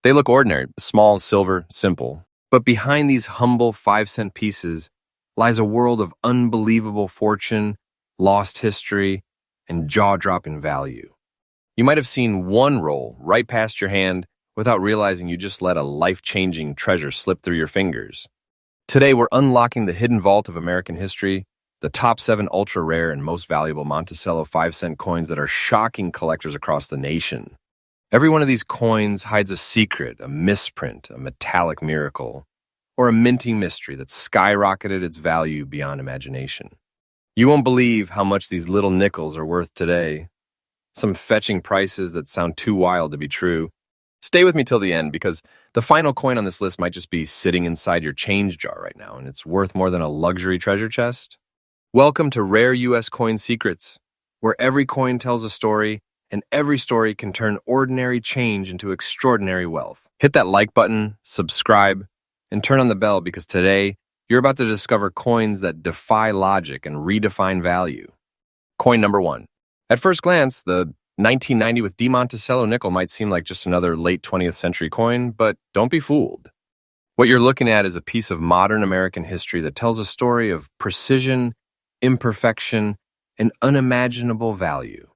They look ordinary, small, silver, simple. But behind these humble 5-cent pieces lies a world of unbelievable fortune, lost history, and jaw-dropping value. You might have seen one roll right past your hand without realizing you just let a life-changing treasure slip through your fingers. Today, we're unlocking the hidden vault of American history, the top 7 ultra-rare and most valuable Monticello 5-cent coins that are shocking collectors across the nation. Every one of these coins hides a secret, a misprint, a metallic miracle, or a minting mystery that skyrocketed its value beyond imagination. You won't believe how much these little nickels are worth today. Some fetching prices that sound too wild to be true. Stay with me till the end, because the final coin on this list might just be sitting inside your change jar right now, and it's worth more than a luxury treasure chest. Welcome to Rare U.S. Coin Secrets, where every coin tells a story, and every story can turn ordinary change into extraordinary wealth. Hit that like button, subscribe, and turn on the bell, because today you're about to discover coins that defy logic and redefine value. Coin number 1. At first glance, the 1990 with Monticello nickel might seem like just another late 20th century coin, but don't be fooled. What you're looking at is a piece of modern American history that tells a story of precision, imperfection, and unimaginable value.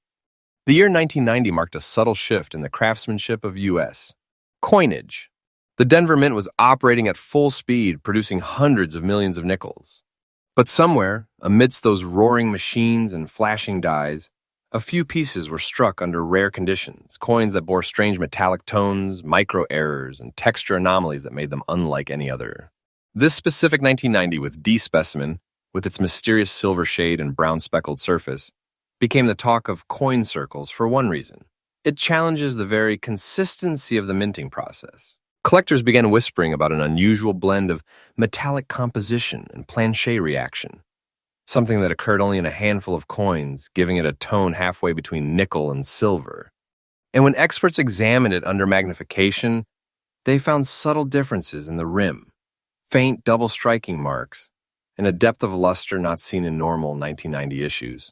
The year 1990 marked a subtle shift in the craftsmanship of U.S. coinage. The Denver Mint was operating at full speed, producing hundreds of millions of nickels. But somewhere, amidst those roaring machines and flashing dies, a few pieces were struck under rare conditions, coins that bore strange metallic tones, micro-errors, and texture anomalies that made them unlike any other. This specific 1990 with D specimen, with its mysterious silver shade and brown speckled surface, became the talk of coin circles for one reason. It challenges the very consistency of the minting process. Collectors began whispering about an unusual blend of metallic composition and planchet reaction, something that occurred only in a handful of coins, giving it a tone halfway between nickel and silver. And when experts examined it under magnification, they found subtle differences in the rim, faint double striking marks, and a depth of luster not seen in normal 1990 issues.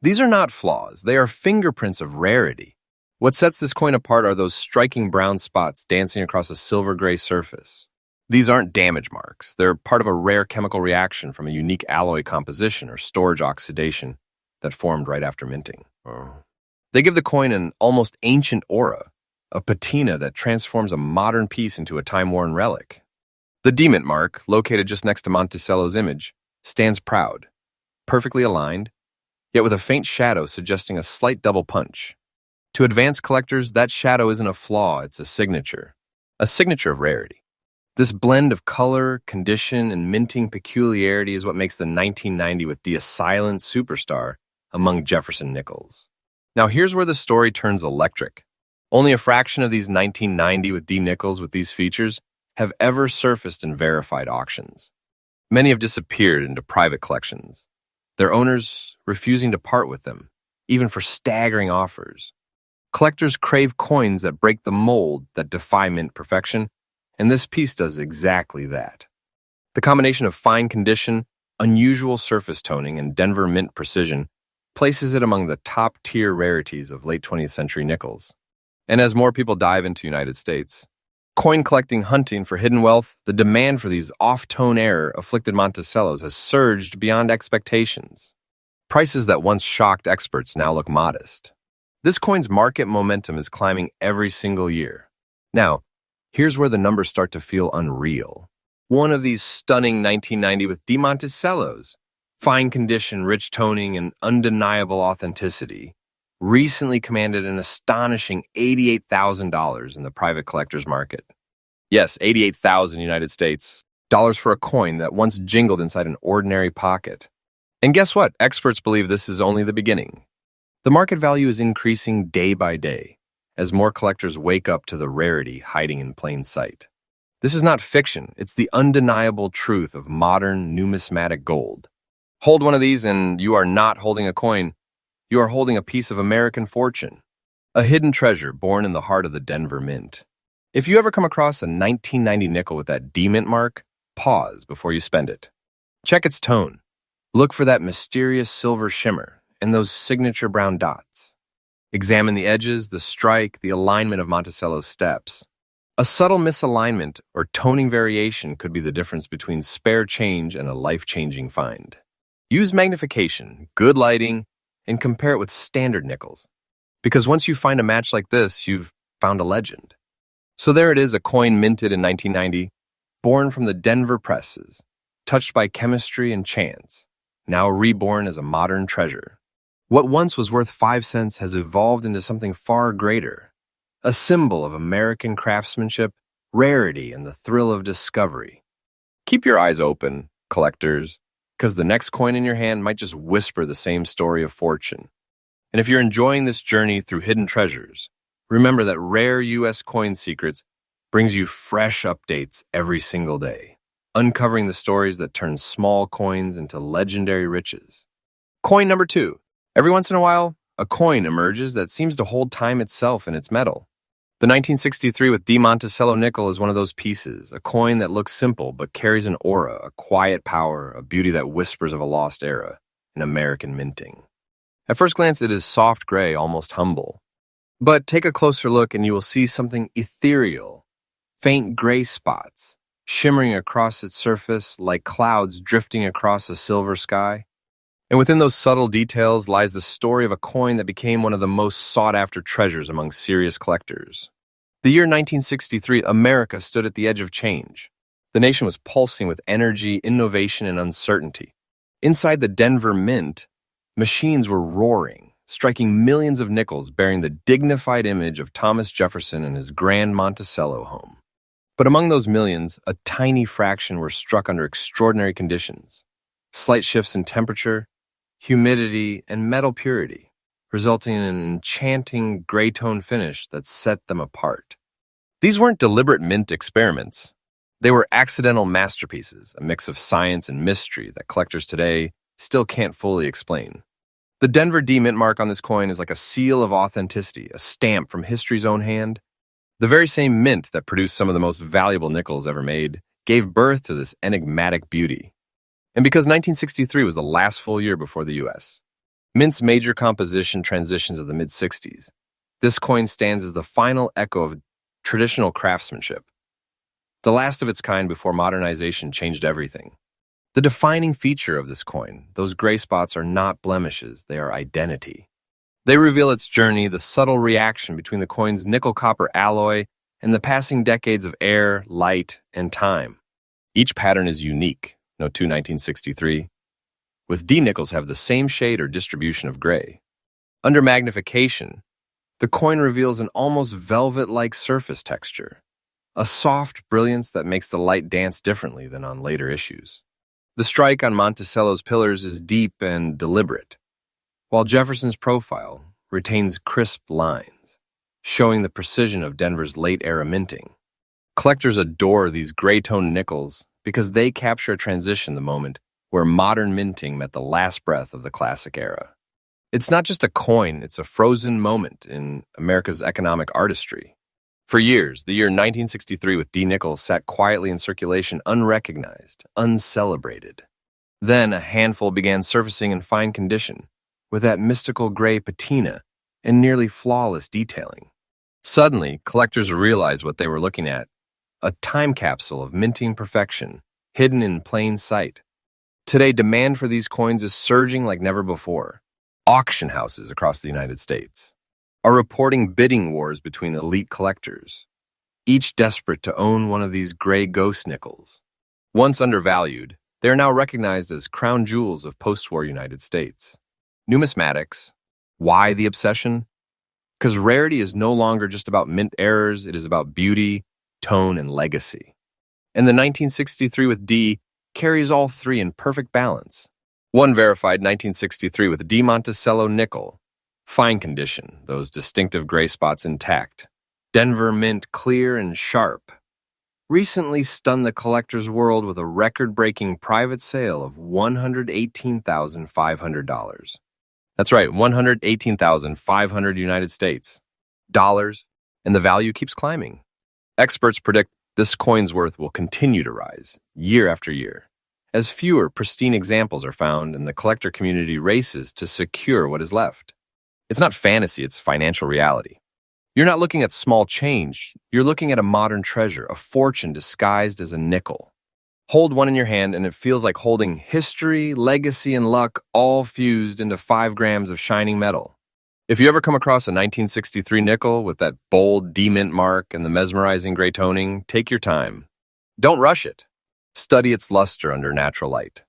These are not flaws, they are fingerprints of rarity. What sets this coin apart are those striking brown spots dancing across a silver-gray surface. These aren't damage marks. They're part of a rare chemical reaction from a unique alloy composition or storage oxidation that formed right after minting. They give the coin an almost ancient aura, a patina that transforms a modern piece into a time-worn relic. The D-Mint mark, located just next to Monticello's image, stands proud, perfectly aligned, yet with a faint shadow suggesting a slight double punch. To advanced collectors, that shadow isn't a flaw, it's a signature of rarity. This blend of color, condition, and minting peculiarity is what makes the 1990 with D a silent superstar among Jefferson nickels. Now here's where the story turns electric. Only a fraction of these 1990 with D nickels with these features have ever surfaced in verified auctions. Many have disappeared into private collections, their owners refusing to part with them, even for staggering offers. Collectors crave coins that break the mold, that defy mint perfection, and this piece does exactly that. The combination of fine condition, unusual surface toning, and Denver Mint precision places it among the top-tier rarities of late 20th century nickels. And as more people dive into the United States, coin collecting hunting for hidden wealth, the demand for these off-tone error-afflicted Monticellos has surged beyond expectations. Prices that once shocked experts now look modest. This coin's market momentum is climbing every single year. Now, here's where the numbers start to feel unreal. One of these stunning 1990 with Monticellos, fine condition, rich toning, and undeniable authenticity, recently commanded an astonishing $88,000 in the private collector's market. Yes, 88,000 United States dollars for a coin that once jingled inside an ordinary pocket. And guess what? Experts believe this is only the beginning. The market value is increasing day by day, as more collectors wake up to the rarity hiding in plain sight. This is not fiction, it's the undeniable truth of modern numismatic gold. Hold one of these and you are not holding a coin, you are holding a piece of American fortune, a hidden treasure born in the heart of the Denver Mint. If you ever come across a 1990 nickel with that D-Mint mark, pause before you spend it. Check its tone. Look for that mysterious silver shimmer and those signature brown dots. Examine the edges, the strike, the alignment of Monticello's steps. A subtle misalignment or toning variation could be the difference between spare change and a life-changing find. Use magnification, good lighting, and compare it with standard nickels. Because once you find a match like this, you've found a legend. So there it is, a coin minted in 1990, born from the Denver presses, touched by chemistry and chance, now reborn as a modern treasure. What once was worth 5 cents has evolved into something far greater, a symbol of American craftsmanship, rarity, and the thrill of discovery. Keep your eyes open, collectors, because the next coin in your hand might just whisper the same story of fortune. And if you're enjoying this journey through hidden treasures, remember that Rare U.S. Coin Secrets brings you fresh updates every single day, uncovering the stories that turn small coins into legendary riches. Coin number 2. Every once in a while, a coin emerges that seems to hold time itself in its metal. The 1963 with Monticello nickel is one of those pieces, a coin that looks simple but carries an aura, a quiet power, a beauty that whispers of a lost era in American minting. At first glance, it is soft gray, almost humble. But take a closer look and you will see something ethereal, faint gray spots, shimmering across its surface like clouds drifting across a silver sky. And within those subtle details lies the story of a coin that became one of the most sought-after treasures among serious collectors. The year 1963, America stood at the edge of change. The nation was pulsing with energy, innovation, and uncertainty. Inside the Denver Mint, machines were roaring, striking millions of nickels bearing the dignified image of Thomas Jefferson and his grand Monticello home. But among those millions, a tiny fraction were struck under extraordinary conditions. Slight shifts in temperature, humidity, and metal purity, resulting in an enchanting gray-tone finish that set them apart. These weren't deliberate mint experiments. They were accidental masterpieces, a mix of science and mystery that collectors today still can't fully explain. The Denver D mint mark on this coin is like a seal of authenticity, a stamp from history's own hand. The very same mint that produced some of the most valuable nickels ever made gave birth to this enigmatic beauty. And because 1963 was the last full year before the U.S., mint's major composition transitions of the mid-60s, this coin stands as the final echo of traditional craftsmanship, the last of its kind before modernization changed everything. The defining feature of this coin, those gray spots, are not blemishes, they are identity. They reveal its journey, the subtle reaction between the coin's nickel-copper alloy and the passing decades of air, light, and time. Each pattern is unique, no two 1963, with D nickels have the same shade or distribution of gray. Under magnification, the coin reveals an almost velvet-like surface texture, a soft brilliance that makes the light dance differently than on later issues. The strike on Monticello's pillars is deep and deliberate, while Jefferson's profile retains crisp lines, showing the precision of Denver's late-era minting. Collectors adore these gray-toned nickels because they capture a transition, the moment where modern minting met the last breath of the classic era. It's not just a coin, it's a frozen moment in America's economic artistry. For years, the year 1963 with D nickel sat quietly in circulation, unrecognized, uncelebrated. Then a handful began surfacing in fine condition, with that mystical gray patina and nearly flawless detailing. Suddenly, collectors realized what they were looking at, a time capsule of minting perfection, hidden in plain sight. Today, demand for these coins is surging like never before. Auction houses across the United States are reporting bidding wars between elite collectors, each desperate to own one of these gray ghost nickels. Once undervalued, they are now recognized as crown jewels of post-war United States. Numismatics. Why the obsession? Because rarity is no longer just about mint errors, it is about beauty, tone, and legacy. And the 1963 with D carries all three in perfect balance. One verified 1963 with D Monticello nickel, fine condition, those distinctive gray spots intact. Denver mint clear and sharp. Recently stunned the collector's world with a record-breaking private sale of $118,500. That's right, $118,500 United States dollars, and the value keeps climbing. Experts predict this coin's worth will continue to rise year after year, as fewer pristine examples are found and the collector community races to secure what is left. It's not fantasy, it's financial reality. You're not looking at small change. You're looking at a modern treasure, a fortune disguised as a nickel. Hold one in your hand, and it feels like holding history, legacy, and luck all fused into 5 grams of shining metal. If you ever come across a 1963 nickel with that bold D-mint mark and the mesmerizing gray toning, take your time. Don't rush it. Study its luster under natural light.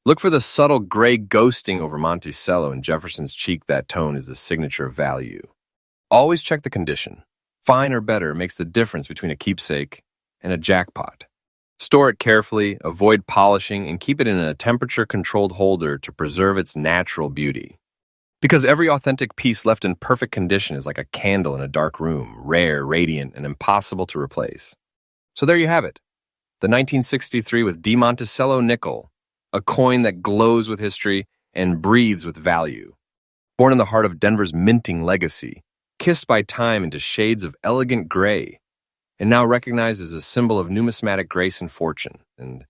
Look for the subtle gray ghosting over Monticello and Jefferson's cheek. That tone is a signature of value. Always check the condition. Fine or better makes the difference between a keepsake and a jackpot. Store it carefully, avoid polishing, and keep it in a temperature-controlled holder to preserve its natural beauty. Because every authentic piece left in perfect condition is like a candle in a dark room, rare, radiant, and impossible to replace. So there you have it, the 1963 with D. Monticello nickel, a coin that glows with history and breathes with value. Born in the heart of Denver's minting legacy, kissed by time into shades of elegant gray, and now recognized as a symbol of numismatic grace and fortune. And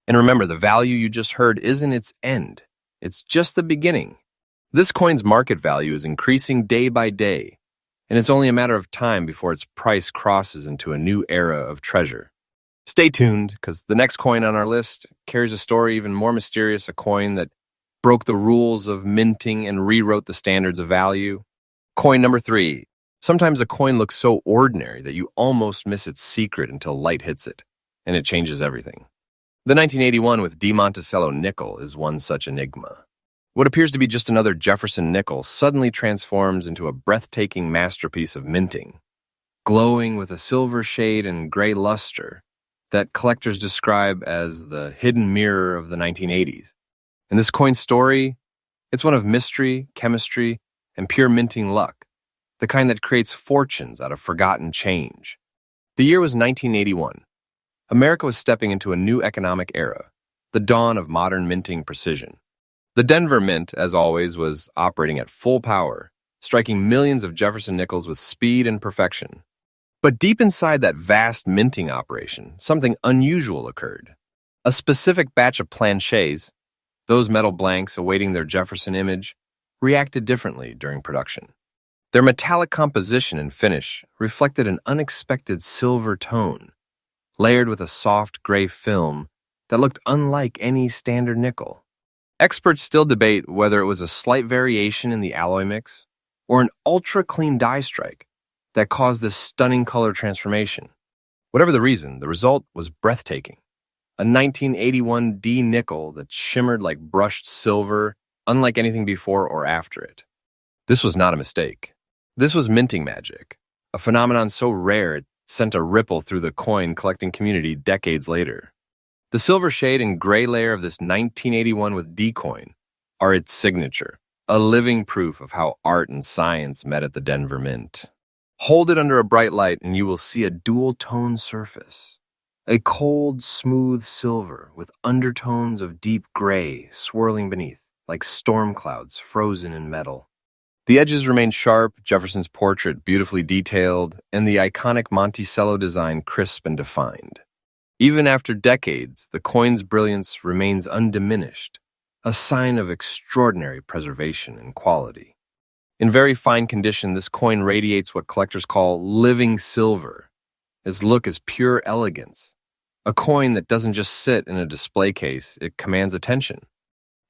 remember, the value you just heard isn't its end. It's just the beginning. This coin's market value is increasing day by day, and it's only a matter of time before its price crosses into a new era of treasure. Stay tuned, because the next coin on our list carries a story even more mysterious, a coin that broke the rules of minting and rewrote the standards of value. Coin number 3. Sometimes a coin looks so ordinary that you almost miss its secret until light hits it, and it changes everything. The 1981 with D. Monticello nickel is one such enigma. What appears to be just another Jefferson nickel suddenly transforms into a breathtaking masterpiece of minting, glowing with a silver shade and gray luster that collectors describe as the hidden mirror of the 1980s. And this coin's story, it's one of mystery, chemistry, and pure minting luck, the kind that creates fortunes out of forgotten change. The year was 1981. America was stepping into a new economic era, the dawn of modern minting precision. The Denver Mint, as always, was operating at full power, striking millions of Jefferson nickels with speed and perfection. But deep inside that vast minting operation, something unusual occurred. A specific batch of planchets, those metal blanks awaiting their Jefferson image, reacted differently during production. Their metallic composition and finish reflected an unexpected silver tone, layered with a soft gray film that looked unlike any standard nickel. Experts still debate whether it was a slight variation in the alloy mix or an ultra-clean die strike that caused this stunning color transformation. Whatever the reason, the result was breathtaking. A 1981 D nickel that shimmered like brushed silver, unlike anything before or after it. This was not a mistake. This was minting magic, a phenomenon so rare it sent a ripple through the coin collecting community decades later. The silver shade and gray layer of this 1981 with D coin are its signature, a living proof of how art and science met at the Denver Mint. Hold it under a bright light and you will see a dual-tone surface. A cold, smooth silver with undertones of deep gray swirling beneath, like storm clouds frozen in metal. The edges remain sharp, Jefferson's portrait beautifully detailed, and the iconic Monticello design crisp and defined. Even after decades, the coin's brilliance remains undiminished, a sign of extraordinary preservation and quality. In very fine condition, this coin radiates what collectors call living silver. Its look is pure elegance. A coin that doesn't just sit in a display case, it commands attention.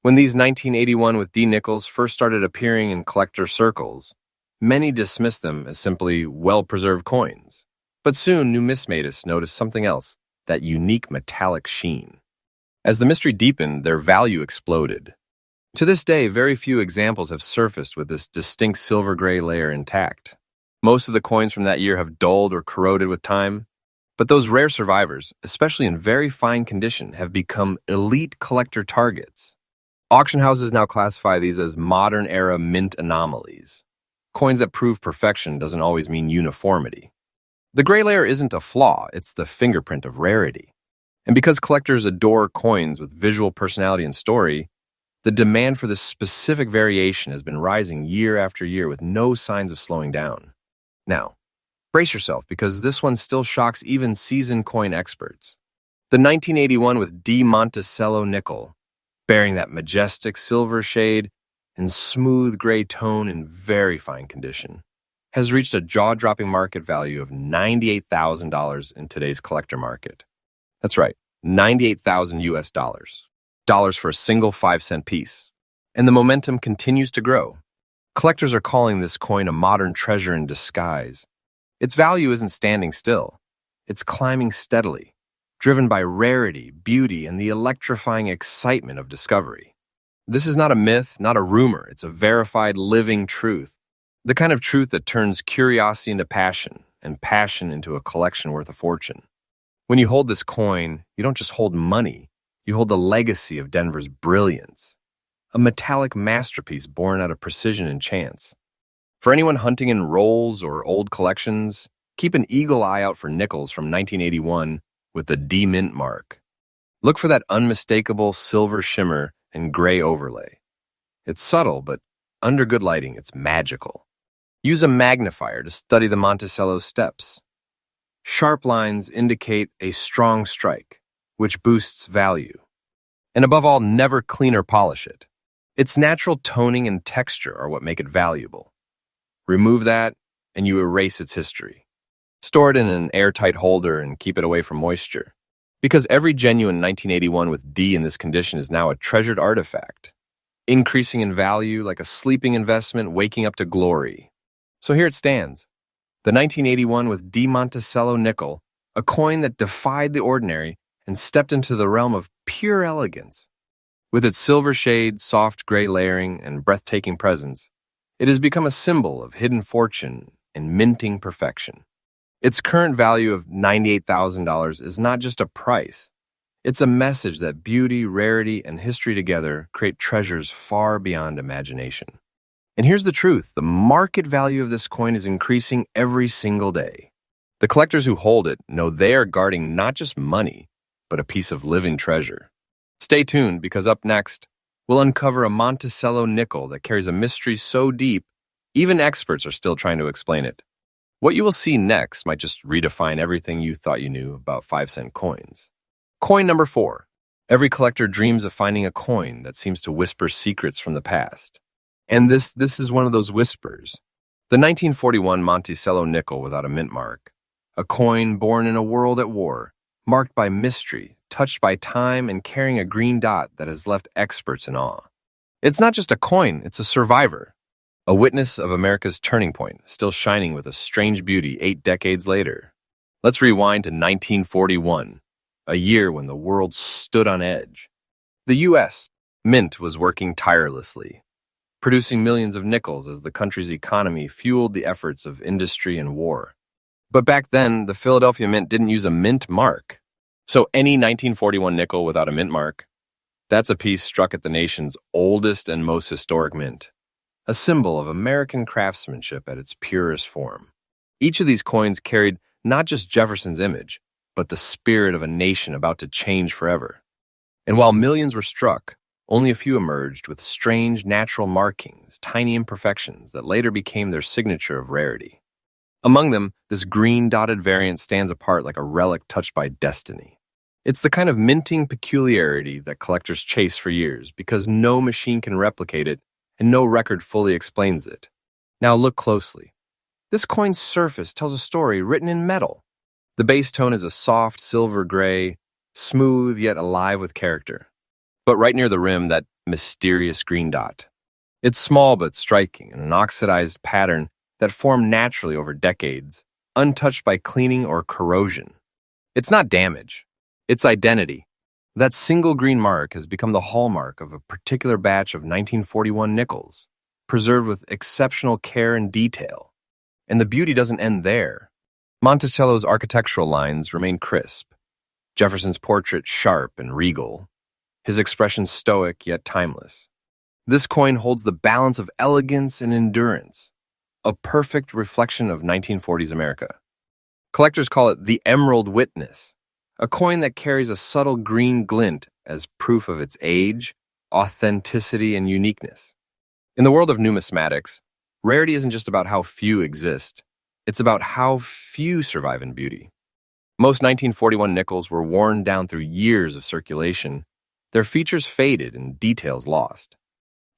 When these 1981 with D nickels first started appearing in collector circles, many dismissed them as simply well-preserved coins. But soon, numismatists noticed something else, that unique metallic sheen. As the mystery deepened, their value exploded. To this day, very few examples have surfaced with this distinct silver-gray layer intact. Most of the coins from that year have dulled or corroded with time, but those rare survivors, especially in very fine condition, have become elite collector targets. Auction houses now classify these as modern-era mint anomalies. Coins that prove perfection doesn't always mean uniformity. The gray layer isn't a flaw, it's the fingerprint of rarity. And because collectors adore coins with visual personality and story, the demand for this specific variation has been rising year after year with no signs of slowing down. Now, brace yourself, because this one still shocks even seasoned coin experts. The 1981 with D. Monticello nickel, bearing that majestic silver shade and smooth gray tone in very fine condition, has reached a jaw-dropping market value of $98,000 in today's collector market. That's right, 98,000 US dollars. Dollars for a single 5-cent piece. And the momentum continues to grow. Collectors are calling this coin a modern treasure in disguise. Its value isn't standing still. It's climbing steadily, driven by rarity, beauty, and the electrifying excitement of discovery. This is not a myth, not a rumor. It's a verified, living truth. The kind of truth that turns curiosity into passion, and passion into a collection worth a fortune. When you hold this coin, you don't just hold money. You hold the legacy of Denver's brilliance. A metallic masterpiece born out of precision and chance. For anyone hunting in rolls or old collections, keep an eagle eye out for nickels from 1981 with the D mint mark. Look for that unmistakable silver shimmer and gray overlay. It's subtle, but under good lighting, it's magical. Use a magnifier to study the Monticello steps. Sharp lines indicate a strong strike, which boosts value. And above all, never clean or polish it. Its natural toning and texture are what make it valuable. Remove that, and you erase its history. Store it in an airtight holder and keep it away from moisture. Because every genuine 1981 with D in this condition is now a treasured artifact, increasing in value like a sleeping investment waking up to glory. So here it stands. The 1981 with D Monticello nickel, a coin that defied the ordinary and stepped into the realm of pure elegance. With its silver shade, soft gray layering, and breathtaking presence, it has become a symbol of hidden fortune and minting perfection. Its current value of $98,000 is not just a price. It's a message that beauty, rarity, and history together create treasures far beyond imagination. And here's the truth. The market value of this coin is increasing every single day. The collectors who hold it know they are guarding not just money, but a piece of living treasure. Stay tuned, because up next, we'll uncover a Monticello nickel that carries a mystery so deep, even experts are still trying to explain it. What you will see next might just redefine everything you thought you knew about 5-cent coins. Coin number 4. Every collector dreams of finding a coin that seems to whisper secrets from the past. And this is one of those whispers. The 1941 Monticello nickel without a mint mark. A coin born in a world at war, marked by mystery, touched by time, and carrying a green dot that has left experts in awe. It's not just a coin, it's a survivor. A witness of America's turning point, still shining with a strange beauty 8 decades later. Let's rewind to 1941, a year when the world stood on edge. The U.S. Mint was working tirelessly, producing millions of nickels as the country's economy fueled the efforts of industry and war. But back then, the Philadelphia Mint didn't use a mint mark. So any 1941 nickel without a mint mark, that's a piece struck at the nation's oldest and most historic mint. A symbol of American craftsmanship at its purest form. Each of these coins carried not just Jefferson's image, but the spirit of a nation about to change forever. And while millions were struck, only a few emerged with strange natural markings, tiny imperfections that later became their signature of rarity. Among them, this green dotted variant stands apart like a relic touched by destiny. It's the kind of minting peculiarity that collectors chase for years because no machine can replicate it and no record fully explains it. Now look closely. This coin's surface tells a story written in metal. The base tone is a soft silver gray, smooth yet alive with character. But right near the rim, that mysterious green dot. It's small but striking, and an oxidized pattern that formed naturally over decades, untouched by cleaning or corrosion. It's not damage. It's identity. That single green mark has become the hallmark of a particular batch of 1941 nickels, preserved with exceptional care and detail. And the beauty doesn't end there. Monticello's architectural lines remain crisp, Jefferson's portrait sharp and regal, his expression stoic yet timeless. This coin holds the balance of elegance and endurance, a perfect reflection of 1940s America. Collectors call it the Emerald Witness, a coin that carries a subtle green glint as proof of its age, authenticity, and uniqueness. In the world of numismatics, rarity isn't just about how few exist, it's about how few survive in beauty. Most 1941 nickels were worn down through years of circulation, their features faded and details lost.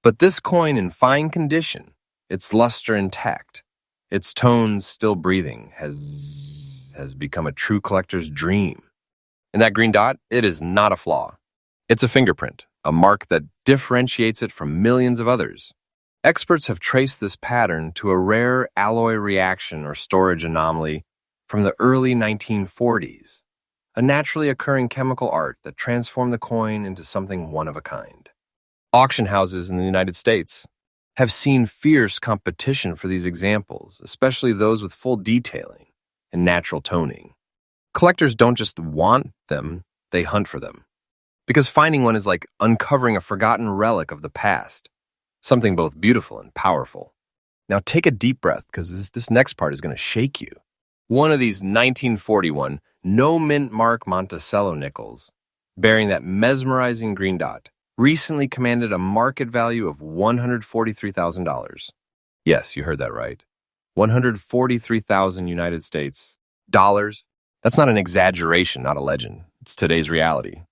But this coin in fine condition, its luster intact, Its tones still breathing has become a true collector's dream. And that green dot, it is not a flaw. It's a fingerprint, a mark that differentiates it from millions of others. Experts have traced this pattern to a rare alloy reaction or storage anomaly from the early 1940s, a naturally occurring chemical art that transformed the coin into something one of a kind. Auction houses in the United States have seen fierce competition for these examples, especially those with full detailing and natural toning. Collectors don't just want them, they hunt for them. Because finding one is like uncovering a forgotten relic of the past, something both beautiful and powerful. Now take a deep breath, because this next part is going to shake you. One of these 1941 no-mint mark Monticello nickels, bearing that mesmerizing green dot, recently commanded a market value of $143,000. Yes, you heard that right. 143,000 United States dollars. That's not an exaggeration, not a legend. It's today's reality.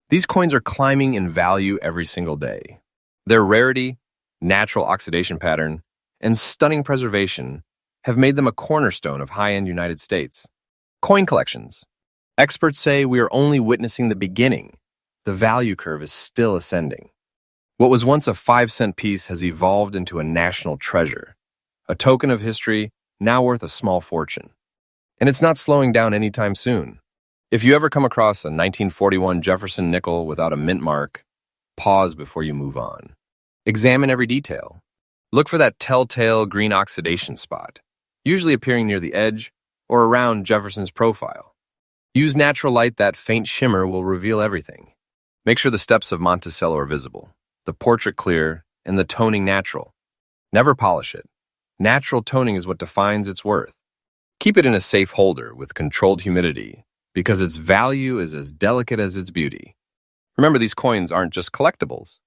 These coins are climbing in value every single day. Their rarity, natural oxidation pattern, and stunning preservation have made them a cornerstone of high-end United States. Coin collections. Experts say we are only witnessing the beginning. The value curve is still ascending. What was once a 5-cent piece has evolved into a national treasure, a token of history now worth a small fortune. And it's not slowing down anytime soon. If you ever come across a 1941 Jefferson nickel without a mint mark, pause before you move on. Examine every detail. Look for that telltale green oxidation spot, usually appearing near the edge or around Jefferson's profile. Use natural light. That faint shimmer will reveal everything. Make sure the steps of Monticello are visible, the portrait clear, and the toning natural. Never polish it. Natural toning is what defines its worth. Keep it in a safe holder with controlled humidity, because its value is as delicate as its beauty. Remember, these coins aren't just collectibles.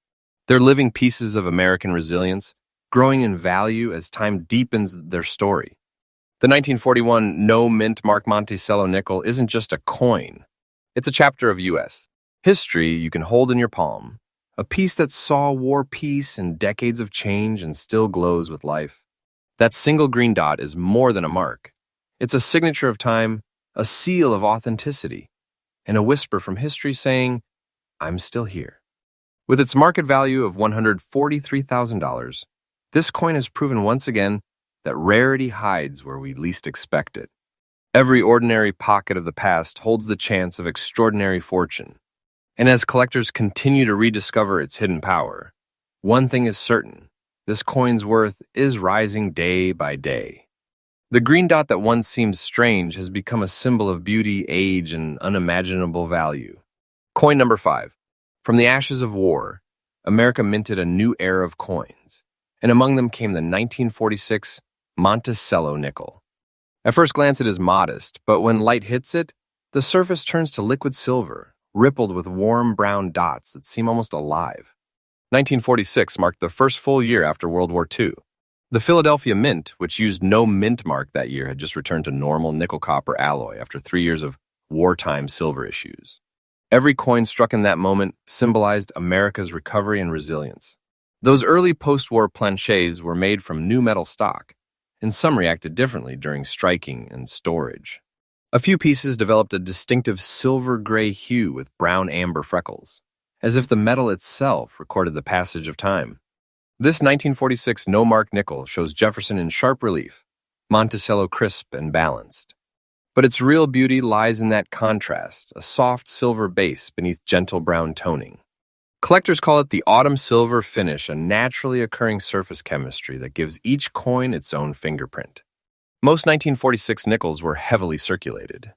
They're living pieces of American resilience, growing in value as time deepens their story. The 1941 no-mint mark Monticello nickel isn't just a coin. It's a chapter of U.S. history you can hold in your palm, a piece that saw war, peace, and decades of change and still glows with life. That single green dot is more than a mark. It's a signature of time, a seal of authenticity, and a whisper from history saying, I'm still here. With its market value of $143,000, this coin has proven once again that rarity hides where we least expect it. Every ordinary pocket of the past holds the chance of extraordinary fortune. And as collectors continue to rediscover its hidden power, one thing is certain: this coin's worth is rising day by day. The green dot that once seemed strange has become a symbol of beauty, age, and unimaginable value. Coin number 5. From the ashes of war, America minted a new era of coins, and among them came the 1946 Monticello nickel. At first glance, it is modest, but when light hits it, the surface turns to liquid silver, rippled with warm brown dots that seem almost alive. 1946 marked the first full year after World War II. The Philadelphia Mint, which used no mint mark that year, had just returned to normal nickel-copper alloy after 3 years of wartime silver issues. Every coin struck in that moment symbolized America's recovery and resilience. Those early post-war planchets were made from new metal stock, and some reacted differently during striking and storage. A few pieces developed a distinctive silver-gray hue with brown amber freckles, as if the metal itself recorded the passage of time. This 1946 no-mark nickel shows Jefferson in sharp relief, Monticello crisp and balanced. But its real beauty lies in that contrast, a soft silver base beneath gentle brown toning. Collectors call it the autumn silver finish, a naturally occurring surface chemistry that gives each coin its own fingerprint. Most 1946 nickels were heavily circulated.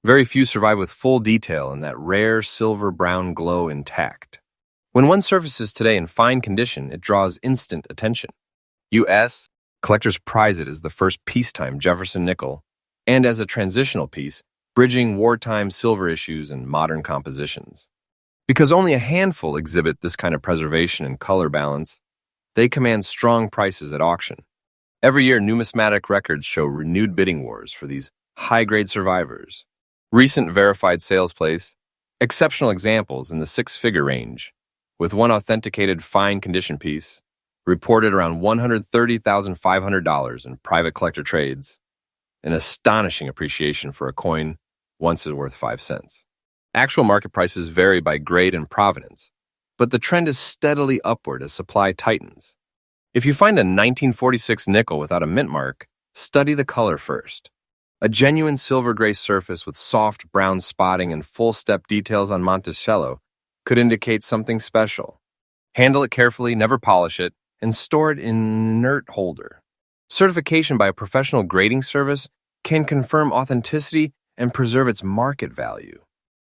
Very few survive with full detail and that rare silver-brown glow intact. When one surfaces today in fine condition, it draws instant attention. U.S. collectors prize it as the first peacetime Jefferson nickel and as a transitional piece, bridging wartime silver issues and modern compositions. Because only a handful exhibit this kind of preservation and color balance, they command strong prices at auction. Every year, numismatic records show renewed bidding wars for these high-grade survivors. Recent verified sales place exceptional examples in the 6-figure range, with one authenticated fine condition piece reported around $130,500 in private collector trades, an astonishing appreciation for a coin once worth 5 cents. Actual market prices vary by grade and provenance, but the trend is steadily upward as supply tightens. If you find a 1946 nickel without a mint mark, study the color first. A genuine silver-gray surface with soft brown spotting and full-step details on Monticello could indicate something special. Handle it carefully, never polish it, and store it in an inert holder. Certification by a professional grading service can confirm authenticity and preserve its market value.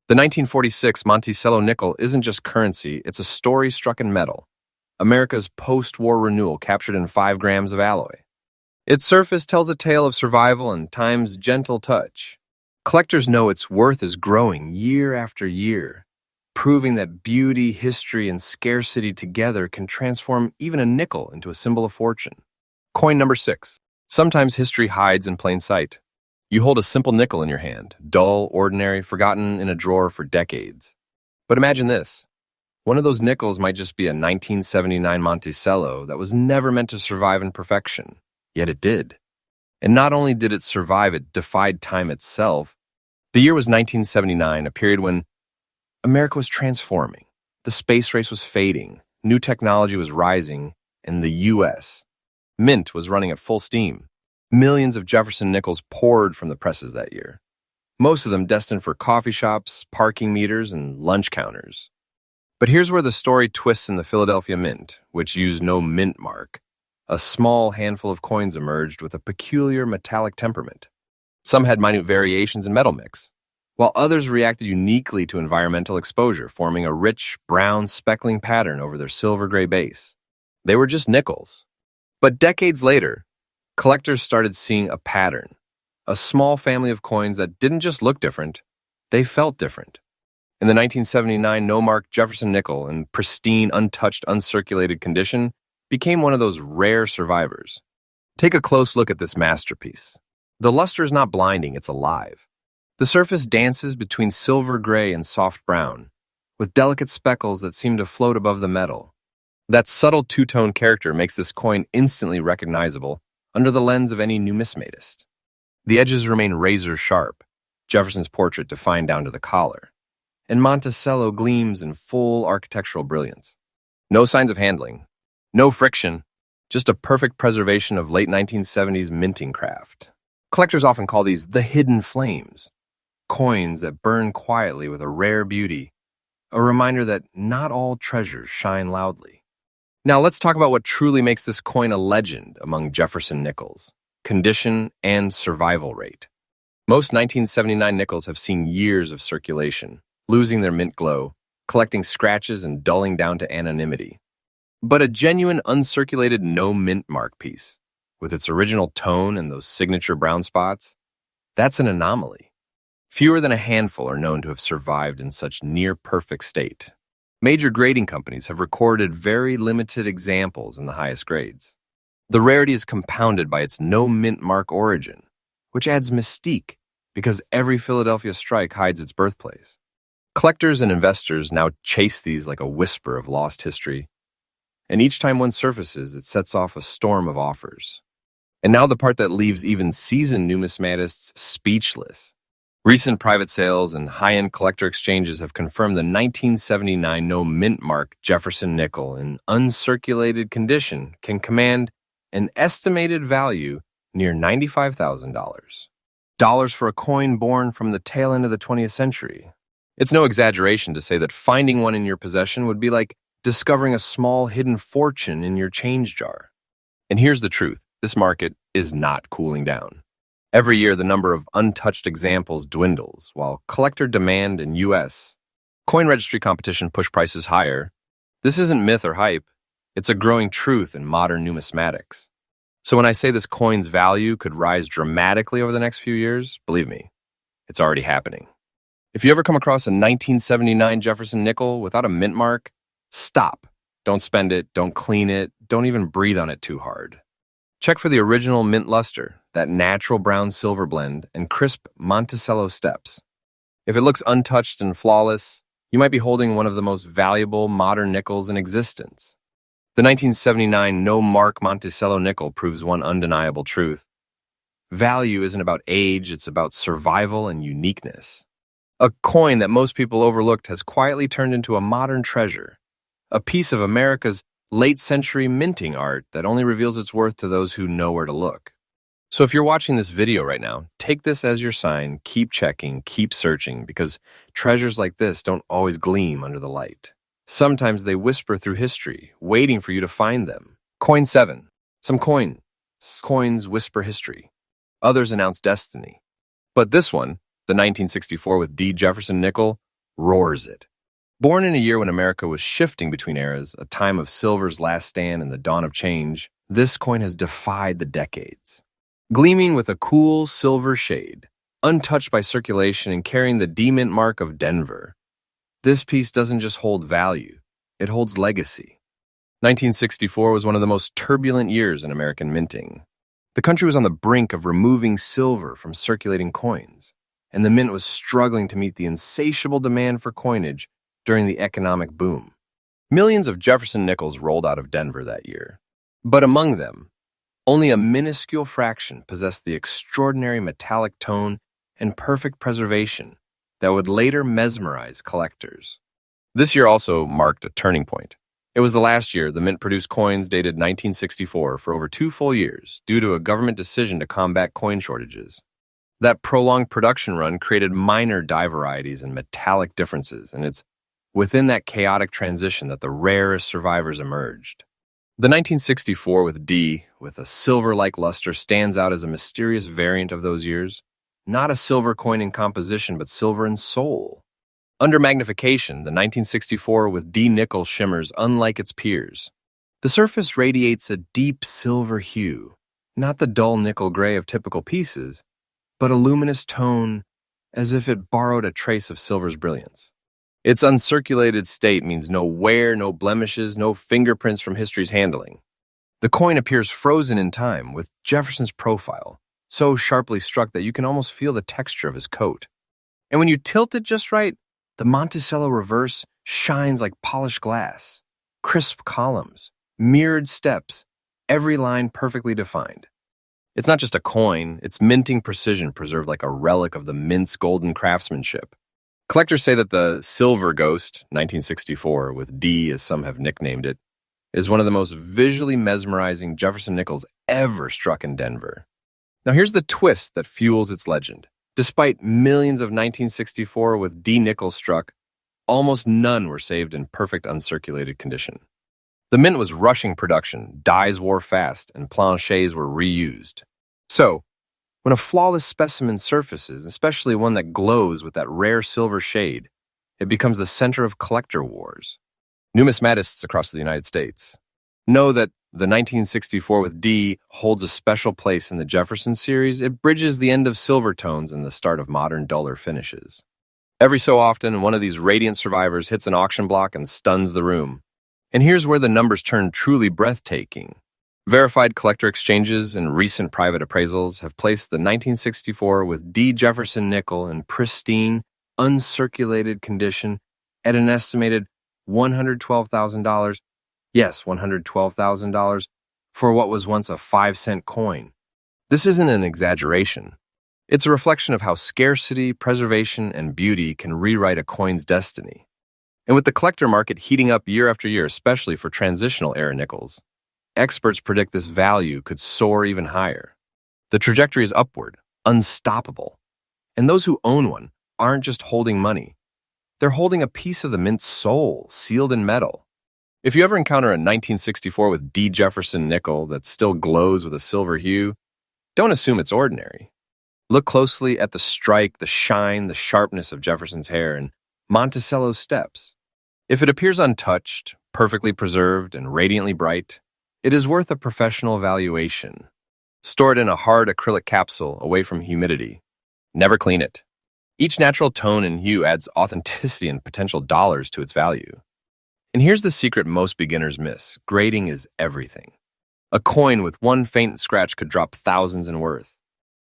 The 1946 Monticello nickel isn't just currency, it's a story struck in metal. America's post-war renewal captured in 5 grams of alloy. Its surface tells a tale of survival and time's gentle touch. Collectors know its worth is growing year after year, proving that beauty, history, and scarcity together can transform even a nickel into a symbol of fortune. Coin number 6. Sometimes history hides in plain sight. You hold a simple nickel in your hand, dull, ordinary, forgotten in a drawer for decades. But imagine this. One of those nickels might just be a 1979 Monticello that was never meant to survive in perfection. Yet it did. And not only did it survive, it defied time itself. The year was 1979, a period when America was transforming. The space race was fading, new technology was rising, and the U.S. Mint was running at full steam. Millions of Jefferson nickels poured from the presses that year, most of them destined for coffee shops, parking meters, and lunch counters. But here's where the story twists in the Philadelphia Mint, which used no mint mark. A small handful of coins emerged with a peculiar metallic temperament. Some had minute variations in metal mix, while others reacted uniquely to environmental exposure, forming a rich, brown, speckling pattern over their silver-gray base. They were just nickels. But decades later, collectors started seeing a pattern, a small family of coins that didn't just look different, they felt different. In the 1979 no-mark Jefferson nickel, in pristine, untouched, uncirculated condition, became one of those rare survivors. Take a close look at this masterpiece. The luster is not blinding, it's alive. The surface dances between silver gray and soft brown, with delicate speckles that seem to float above the metal. That subtle two-tone character makes this coin instantly recognizable under the lens of any numismatist. The edges remain razor-sharp, Jefferson's portrait defined down to the collar, and Monticello gleams in full architectural brilliance. No signs of handling. No friction, just a perfect preservation of late 1970s minting craft. Collectors often call these the hidden flames, coins that burn quietly with a rare beauty, a reminder that not all treasures shine loudly. Now let's talk about what truly makes this coin a legend among Jefferson nickels: condition and survival rate. Most 1979 nickels have seen years of circulation, losing their mint glow, collecting scratches and dulling down to anonymity. But a genuine uncirculated no mint mark piece, with its original tone and those signature brown spots, that's an anomaly. Fewer than a handful are known to have survived in such near-perfect state. Major grading companies have recorded very limited examples in the highest grades. The rarity is compounded by its no mint mark origin, which adds mystique because every Philadelphia strike hides its birthplace. Collectors and investors now chase these like a whisper of lost history, and each time one surfaces, it sets off a storm of offers. And now the part that leaves even seasoned numismatists speechless. Recent private sales and high-end collector exchanges have confirmed the 1979 no mint mark Jefferson nickel in uncirculated condition can command an estimated value near $95,000. Dollars for a coin born from the tail end of the 20th century. It's no exaggeration to say that finding one in your possession would be like discovering a small hidden fortune in your change jar. And here's the truth, this market is not cooling down. Every year, the number of untouched examples dwindles, while collector demand in U.S. coin registry competition push prices higher. This isn't myth or hype, it's a growing truth in modern numismatics. So when I say this coin's value could rise dramatically over the next few years, believe me, it's already happening. If you ever come across a 1979 Jefferson nickel without a mint mark, stop. Don't spend it, don't clean it, don't even breathe on it too hard. Check for the original mint luster, that natural brown-silver blend, and crisp Monticello steps. If it looks untouched and flawless, you might be holding one of the most valuable modern nickels in existence. The 1979 no-mark Monticello nickel proves one undeniable truth. Value isn't about age, it's about survival and uniqueness. A coin that most people overlooked has quietly turned into a modern treasure, a piece of America's late-century minting art that only reveals its worth to those who know where to look. So if you're watching this video right now, take this as your sign, keep checking, keep searching, because treasures like this don't always gleam under the light. Sometimes they whisper through history, waiting for you to find them. Coin 7. Some coins whisper history. Others announce destiny. But this one, the 1964 with D. Jefferson nickel, roars it. Born in a year when America was shifting between eras, a time of silver's last stand and the dawn of change, this coin has defied the decades. Gleaming with a cool silver shade, untouched by circulation and carrying the D mint mark of Denver, this piece doesn't just hold value, it holds legacy. 1964 was one of the most turbulent years in American minting. The country was on the brink of removing silver from circulating coins, and the mint was struggling to meet the insatiable demand for coinage during the economic boom. Millions of Jefferson nickels rolled out of Denver that year. But among them, only a minuscule fraction possessed the extraordinary metallic tone and perfect preservation that would later mesmerize collectors. This year also marked a turning point. It was the last year the mint produced coins dated 1964 for over 2 full years due to a government decision to combat coin shortages. That prolonged production run created minor die varieties and metallic differences, and it's within that chaotic transition that the rarest survivors emerged. The 1964 with D, with a silver-like luster, stands out as a mysterious variant of those years. Not a silver coin in composition, but silver in soul. Under magnification, the 1964 with D nickel shimmers unlike its peers. The surface radiates a deep silver hue, not the dull nickel gray of typical pieces, but a luminous tone as if it borrowed a trace of silver's brilliance. Its uncirculated state means no wear, no blemishes, no fingerprints from history's handling. The coin appears frozen in time, with Jefferson's profile so sharply struck that you can almost feel the texture of his coat. And when you tilt it just right, the Monticello reverse shines like polished glass. Crisp columns, mirrored steps, every line perfectly defined. It's not just a coin, it's minting precision preserved like a relic of the mint's golden craftsmanship. Collectors say that the Silver Ghost, 1964, with D as some have nicknamed it, is one of the most visually mesmerizing Jefferson nickels ever struck in Denver. Now here's the twist that fuels its legend. Despite millions of 1964 with D nickels struck, almost none were saved in perfect uncirculated condition. The mint was rushing production, dies wore fast, and planchets were reused. So, when a flawless specimen surfaces, especially one that glows with that rare silver shade, it becomes the center of collector wars. Numismatists across the United States know that the 1964 with D holds a special place in the Jefferson series. It bridges the end of silver tones and the start of modern, duller finishes. Every so often, one of these radiant survivors hits an auction block and stuns the room. And here's where the numbers turn truly breathtaking. Verified collector exchanges and recent private appraisals have placed the 1964 with D. Jefferson nickel in pristine, uncirculated condition at an estimated $112,000. Yes, $112,000 for what was once a 5-cent coin. This isn't an exaggeration. It's a reflection of how scarcity, preservation, and beauty can rewrite a coin's destiny. And with the collector market heating up year after year, especially for transitional era nickels, experts predict this value could soar even higher. The trajectory is upward, unstoppable. And those who own one aren't just holding money. They're holding a piece of the mint's soul, sealed in metal. If you ever encounter a 1964 with D. Jefferson nickel that still glows with a silver hue, don't assume it's ordinary. Look closely at the strike, the shine, the sharpness of Jefferson's hair and Monticello's steps. If it appears untouched, perfectly preserved, and radiantly bright, it is worth a professional evaluation. Store it in a hard acrylic capsule away from humidity. Never clean it. Each natural tone and hue adds authenticity and potential dollars to its value. And here's the secret most beginners miss. Grading is everything. A coin with one faint scratch could drop thousands in worth.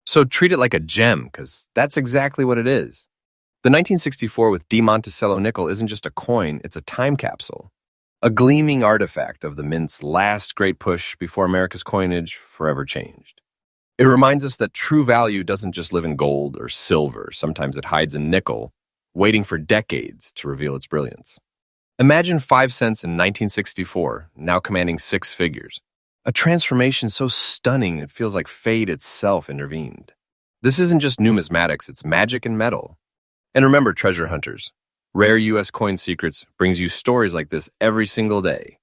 So treat it like a gem, because that's exactly what it is. The 1964 with D. Monticello nickel isn't just a coin, it's a time capsule. a gleaming artifact of the mint's last great push before America's coinage forever changed. It reminds us that true value doesn't just live in gold or silver. Sometimes it hides in nickel, waiting for decades to reveal its brilliance. Imagine 5 cents in 1964, now commanding six figures. A transformation so stunning it feels like fate itself intervened. This isn't just numismatics, it's magic and metal. And remember, treasure hunters, Rare U.S. Coin Secrets brings you stories like this every single day.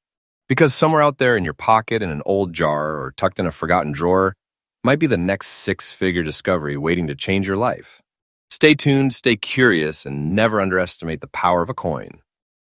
Because somewhere out there in your pocket, in an old jar, or tucked in a forgotten drawer, might be the next six-figure discovery waiting to change your life. Stay tuned, stay curious, and never underestimate the power of a coin.